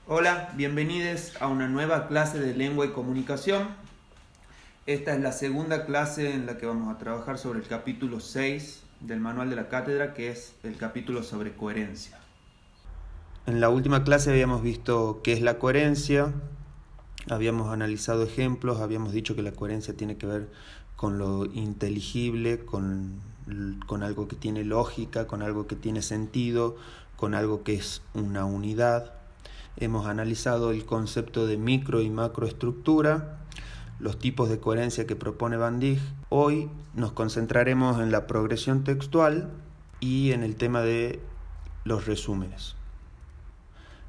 Hola, bienvenidos a una nueva clase de lengua y comunicación. Esta es la segunda clase en la que vamos a trabajar sobre el capítulo 6 del manual de la cátedra, que es el capítulo sobre coherencia. En la última clase habíamos visto qué es la coherencia, habíamos analizado ejemplos, habíamos dicho que la coherencia tiene que ver con lo inteligible, con algo que tiene lógica, con algo que tiene sentido, con algo que es una unidad. Hemos analizado el concepto de micro y macroestructura, los tipos de coherencia que propone Van Dijk. Hoy nos concentraremos en la progresión textual y en el tema de los resúmenes.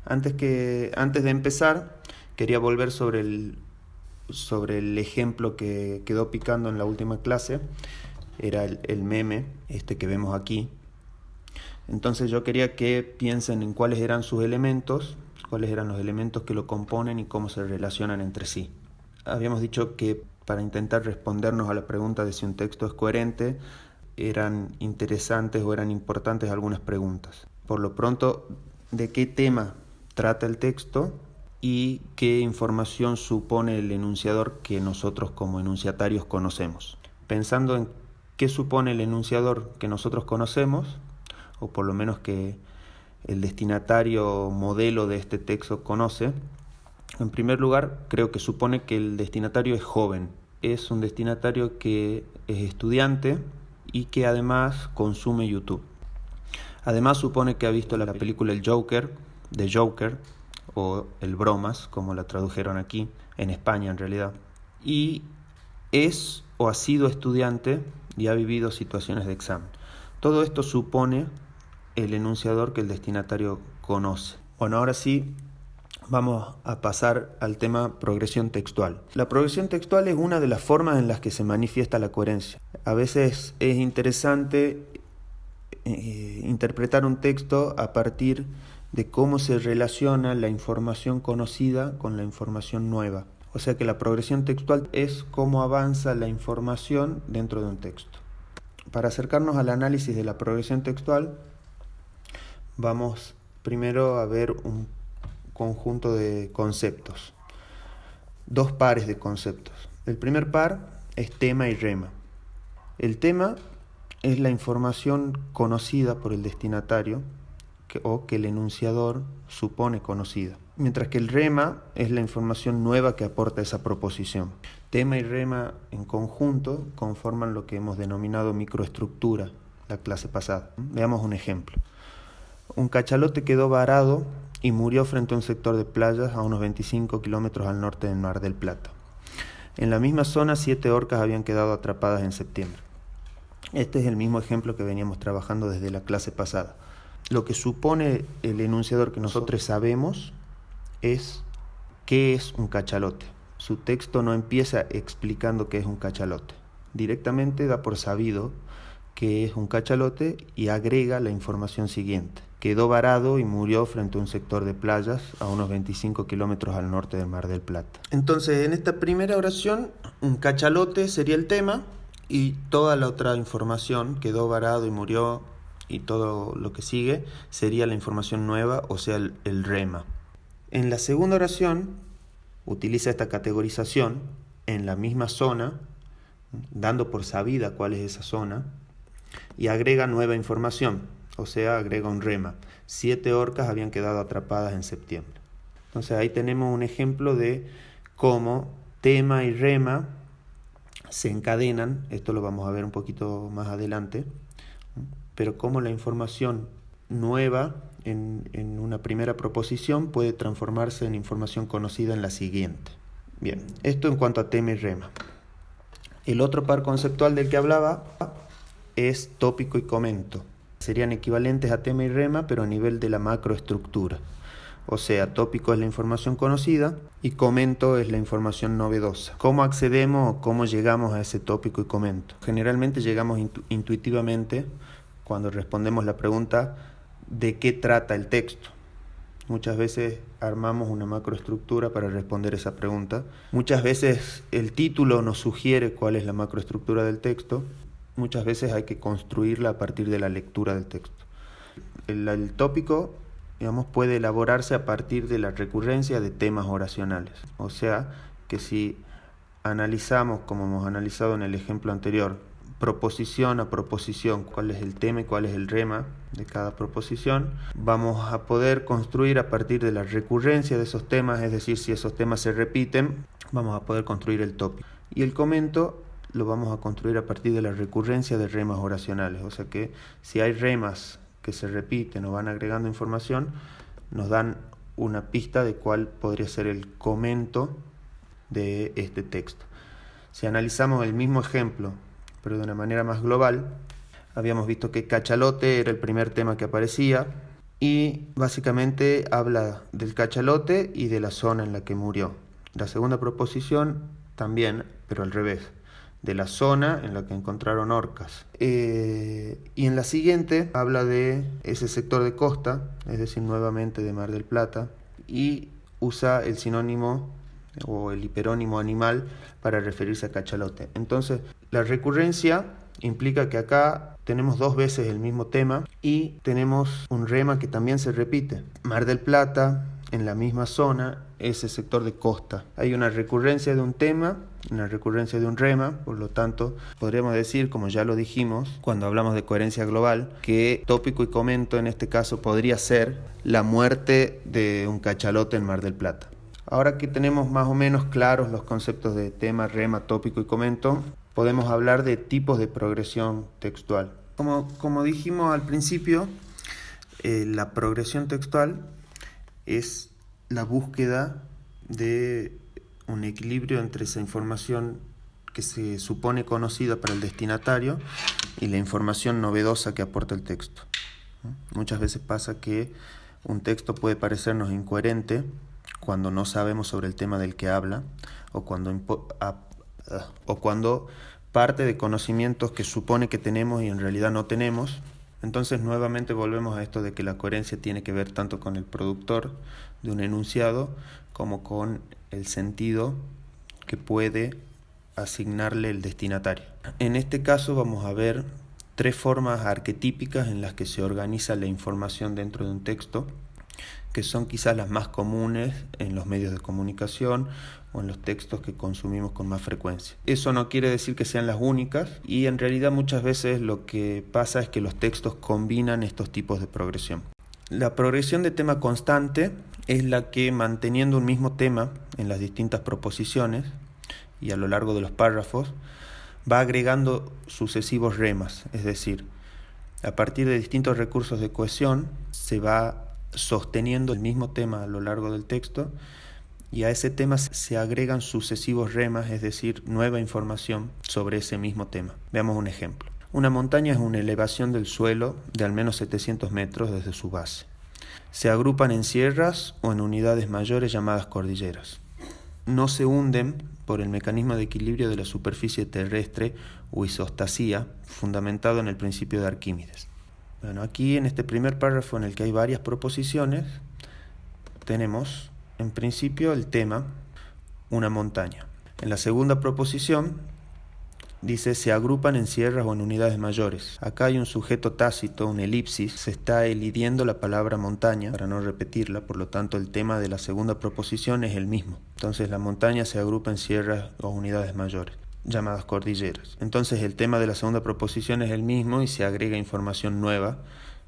Antes de empezar, quería volver sobre el ejemplo que quedó picando en la última clase. Era el meme, que vemos aquí. Entonces yo quería que piensen en cuáles eran sus elementos, cuáles eran los elementos que lo componen y cómo se relacionan entre sí. Habíamos dicho que para intentar respondernos a la pregunta de si un texto es coherente, eran interesantes o eran importantes algunas preguntas. Por lo pronto, ¿de qué tema trata el texto y qué información supone el enunciador que nosotros como enunciatarios conocemos? Pensando en qué supone el enunciador que nosotros conocemos, o por lo menos que el destinatario modelo de este texto conoce. En primer lugar, creo que supone que el destinatario es joven. Es un destinatario que es estudiante y que además consume YouTube. Además, supone que ha visto la película The Joker, o El Bromas, como la tradujeron aquí, en España en realidad. Y es o ha sido estudiante y ha vivido situaciones de examen. Todo esto supone el enunciador que el destinatario conoce. Bueno, ahora sí vamos a pasar al tema progresión textual. La progresión textual es una de las formas en las que se manifiesta la coherencia. A veces es interesante interpretar un texto a partir de cómo se relaciona la información conocida con la información nueva. O sea que la progresión textual es cómo avanza la información dentro de un texto. Para acercarnos al análisis de la progresión textual, vamos primero a ver un conjunto de conceptos, dos pares de conceptos. El primer par es tema y rema. El tema es la información conocida por el destinatario o que el enunciador supone conocida, mientras que el rema es la información nueva que aporta esa proposición. Tema y rema en conjunto conforman lo que hemos denominado microestructura la clase pasada. Veamos un ejemplo. Un cachalote quedó varado y murió frente a un sector de playas a unos 25 kilómetros al norte del Mar del Plata. En la misma zona, 7 orcas habían quedado atrapadas en septiembre. Este es el mismo ejemplo que veníamos trabajando desde la clase pasada. Lo que supone el enunciador que nosotros sabemos es qué es un cachalote. Su texto no empieza explicando qué es un cachalote. Directamente da por sabido qué es un cachalote y agrega la información siguiente. Quedó varado y murió frente a un sector de playas a unos 25 kilómetros al norte del Mar del Plata. Entonces, en esta primera oración, un cachalote sería el tema y toda la otra información, quedó varado y murió, y todo lo que sigue sería la información nueva, o sea, el rema. En la segunda oración, utiliza esta categorización en la misma zona, dando por sabida cuál es esa zona, y agrega nueva información, o sea, agrega un rema. 7 orcas habían quedado atrapadas en septiembre. Entonces ahí tenemos un ejemplo de cómo tema y rema se encadenan. Esto lo vamos a ver un poquito más adelante, pero cómo la información nueva en una primera proposición puede transformarse en información conocida en la siguiente. Bien, esto en cuanto a tema y rema. El otro par conceptual del que hablaba es tópico y comento. Serían equivalentes a tema y rema, pero a nivel de la macroestructura. O sea, tópico es la información conocida y comento es la información novedosa. ¿Cómo accedemos o cómo llegamos a ese tópico y comento? Generalmente llegamos intuitivamente cuando respondemos la pregunta ¿de qué trata el texto? Muchas veces armamos una macroestructura para responder esa pregunta. Muchas veces el título nos sugiere cuál es la macroestructura del texto. Muchas veces hay que construirla a partir de la lectura del texto. El tópico digamos, puede elaborarse a partir de la recurrencia de temas oracionales. O sea, que si analizamos, como hemos analizado en el ejemplo anterior, proposición a proposición, cuál es el tema y cuál es el rema de cada proposición, vamos a poder construir a partir de la recurrencia de esos temas, es decir, si esos temas se repiten, vamos a poder construir el tópico. Y el comento lo vamos a construir a partir de la recurrencia de remas oracionales, o sea que si hay remas que se repiten o van agregando información, nos dan una pista de cuál podría ser el comento de este texto. Si analizamos el mismo ejemplo, pero de una manera más global, habíamos visto que cachalote era el primer tema que aparecía y básicamente habla del cachalote y de la zona en la que murió. La segunda proposición también, pero al revés, de la zona en la que encontraron orcas. Y en la siguiente habla de ese sector de costa, es decir, nuevamente de Mar del Plata, y usa el sinónimo o el hiperónimo animal para referirse a cachalote. Entonces, la recurrencia implica que acá tenemos dos veces el mismo tema y tenemos un rema que también se repite. Mar del Plata, en la misma zona, ese sector de costa. Hay una recurrencia de un tema, una recurrencia de un rema, por lo tanto, podríamos decir, como ya lo dijimos, cuando hablamos de coherencia global, que tópico y comento en este caso podría ser la muerte de un cachalote en Mar del Plata. Ahora que tenemos más o menos claros los conceptos de tema, rema, tópico y comento, podemos hablar de tipos de progresión textual. Como dijimos al principio, la progresión textual es la búsqueda de un equilibrio entre esa información que se supone conocida para el destinatario y la información novedosa que aporta el texto. Muchas veces pasa que un texto puede parecernos incoherente cuando no sabemos sobre el tema del que habla o cuando parte de conocimientos que supone que tenemos y en realidad no tenemos. Entonces nuevamente volvemos a esto de que la coherencia tiene que ver tanto con el productor de un enunciado como con el sentido que puede asignarle el destinatario. En este caso vamos a ver tres formas arquetípicas en las que se organiza la información dentro de un texto, que son quizás las más comunes en los medios de comunicación o en los textos que consumimos con más frecuencia. Eso no quiere decir que sean las únicas y en realidad muchas veces lo que pasa es que los textos combinan estos tipos de progresión. La progresión de tema constante es la que, manteniendo un mismo tema en las distintas proposiciones y a lo largo de los párrafos, va agregando sucesivos remas, es decir, a partir de distintos recursos de cohesión se va sosteniendo el mismo tema a lo largo del texto y a ese tema se agregan sucesivos remas, es decir, nueva información sobre ese mismo tema. Veamos un ejemplo. Una montaña es una elevación del suelo de al menos 700 metros desde su base. Se agrupan en sierras o en unidades mayores llamadas cordilleras. No se hunden por el mecanismo de equilibrio de la superficie terrestre o isostasía, fundamentado en el principio de Arquímedes. Bueno, aquí en este primer párrafo en el que hay varias proposiciones, tenemos en principio el tema, una montaña. En la segunda proposición dice se agrupan en sierras o en unidades mayores. Acá hay un sujeto tácito, una elipsis, se está elidiendo la palabra montaña para no repetirla, por lo tanto el tema de la segunda proposición es el mismo. Entonces la montaña se agrupa en sierras o unidades mayores, llamadas cordilleras. Entonces el tema de la segunda proposición es el mismo y se agrega información nueva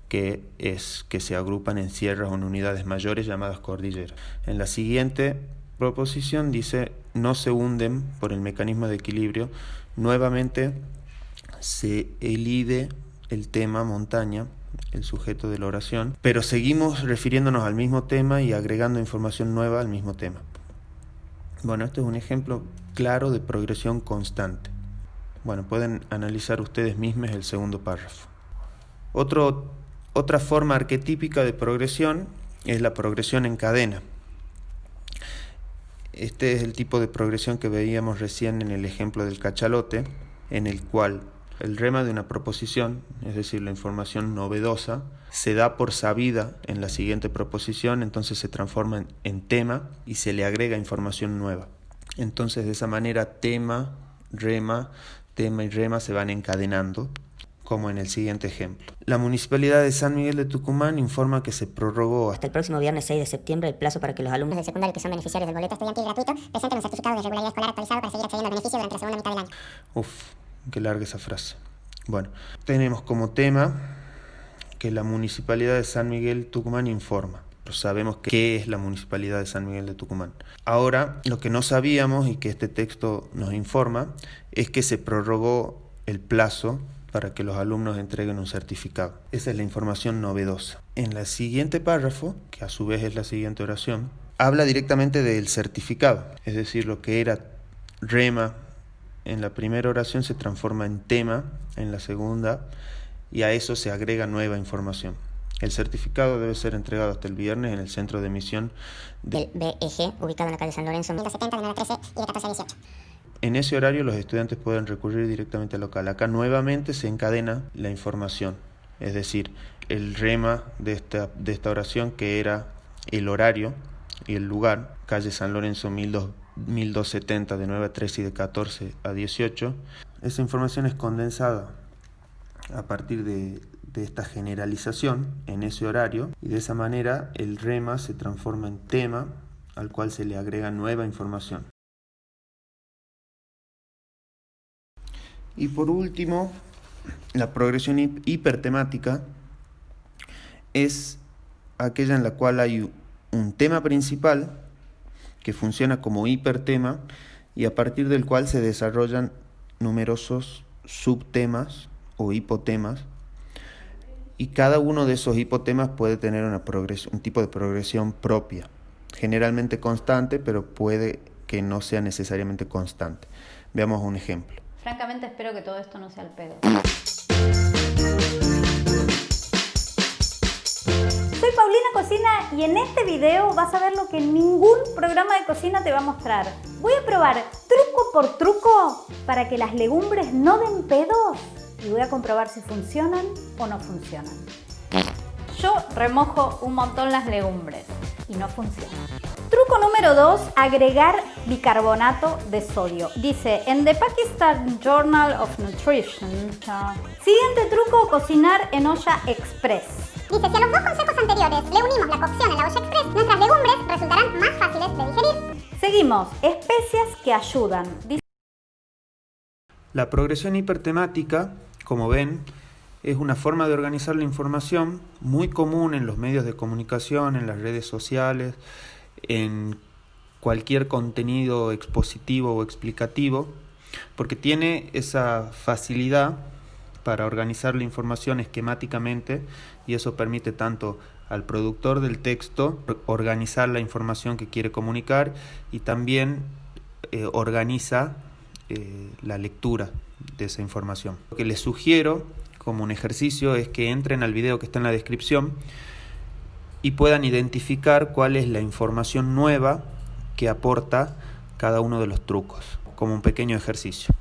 que es que se agrupan en sierras o en unidades mayores llamadas cordilleras. En la siguiente proposición dice no se hunden por el mecanismo de equilibrio. Nuevamente se elide el tema montaña, el sujeto de la oración, pero seguimos refiriéndonos al mismo tema y agregando información nueva al mismo tema. Bueno, este es un ejemplo claro de progresión constante. Bueno, pueden analizar ustedes mismos el segundo párrafo. Otra forma arquetípica de progresión es la progresión en cadena. Este es el tipo de progresión que veíamos recién en el ejemplo del cachalote, en el cual el rema de una proposición, es decir, la información novedosa, se da por sabida en la siguiente proposición, entonces se transforma en tema y se le agrega información nueva. Entonces de esa manera tema y rema se van encadenando como en el siguiente ejemplo. La Municipalidad de San Miguel de Tucumán informa que se prorrogó hasta el próximo viernes 6 de septiembre el plazo para que los alumnos de secundaria que son beneficiarios del boleto estudiantil gratuito presenten un certificado de regularidad escolar actualizado para seguir accediendo al beneficio durante la segunda mitad del año. Uf, qué larga esa frase. Bueno, tenemos como tema que la Municipalidad de San Miguel de Tucumán informa. Sabemos qué es la Municipalidad de San Miguel de Tucumán. Ahora, lo que no sabíamos y que este texto nos informa es que se prorrogó el plazo para que los alumnos entreguen un certificado. Esa es la información novedosa. En el siguiente párrafo, que a su vez es la siguiente oración, habla directamente del certificado, es decir, lo que era rema en la primera oración se transforma en tema en la segunda y a eso se agrega nueva información. El certificado debe ser entregado hasta el viernes en el centro de emisión del BEG, ubicado en la calle San Lorenzo, 1270 de 9 a 13 y de 14 a 18. En ese horario los estudiantes pueden recurrir directamente al local. Acá nuevamente se encadena la información, es decir, el rema de esta oración que era el horario y el lugar, calle San Lorenzo 1270 de 9 a 13 y de 14 a 18. Esa información es condensada a partir de esta generalización en ese horario y de esa manera el rema se transforma en tema al cual se le agrega nueva información. Y por último, la progresión hipertemática es aquella en la cual hay un tema principal que funciona como hipertema y a partir del cual se desarrollan numerosos subtemas o hipotemas y cada uno de esos hipotemas puede tener un tipo de progresión propia, generalmente constante, pero puede que no sea necesariamente constante. Veamos un ejemplo. Francamente espero que todo esto no sea el pedo. Soy Paulina Cocina y en este video vas a ver lo que ningún programa de cocina te va a mostrar. Voy a probar truco por truco para que las legumbres no den pedos y voy a comprobar si funcionan o no funcionan. Yo remojo un montón las legumbres y no funciona. Truco número 2, agregar bicarbonato de sodio. Dice en The Pakistan Journal of Nutrition. Siguiente truco, cocinar en olla express. Dice, si a los dos consejos anteriores le unimos la cocción en la olla express, nuestras legumbres resultarán más fáciles de digerir. Seguimos, especias que ayudan. Dice, la progresión hipertemática, como ven, es una forma de organizar la información muy común en los medios de comunicación, en las redes sociales, en cualquier contenido expositivo o explicativo, porque tiene esa facilidad para organizar la información esquemáticamente y eso permite tanto al productor del texto organizar la información que quiere comunicar y también organiza la lectura de esa información. Lo que les sugiero como un ejercicio es que entren al video que está en la descripción y puedan identificar cuál es la información nueva que aporta cada uno de los trucos, como un pequeño ejercicio.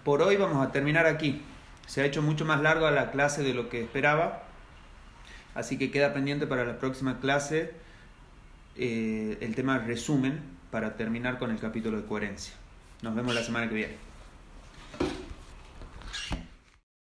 Por hoy vamos a terminar aquí. Se ha hecho mucho más larga la clase de lo que esperaba, así que queda pendiente para la próxima clase el tema resumen para terminar con el capítulo de coherencia. Nos vemos la semana que viene.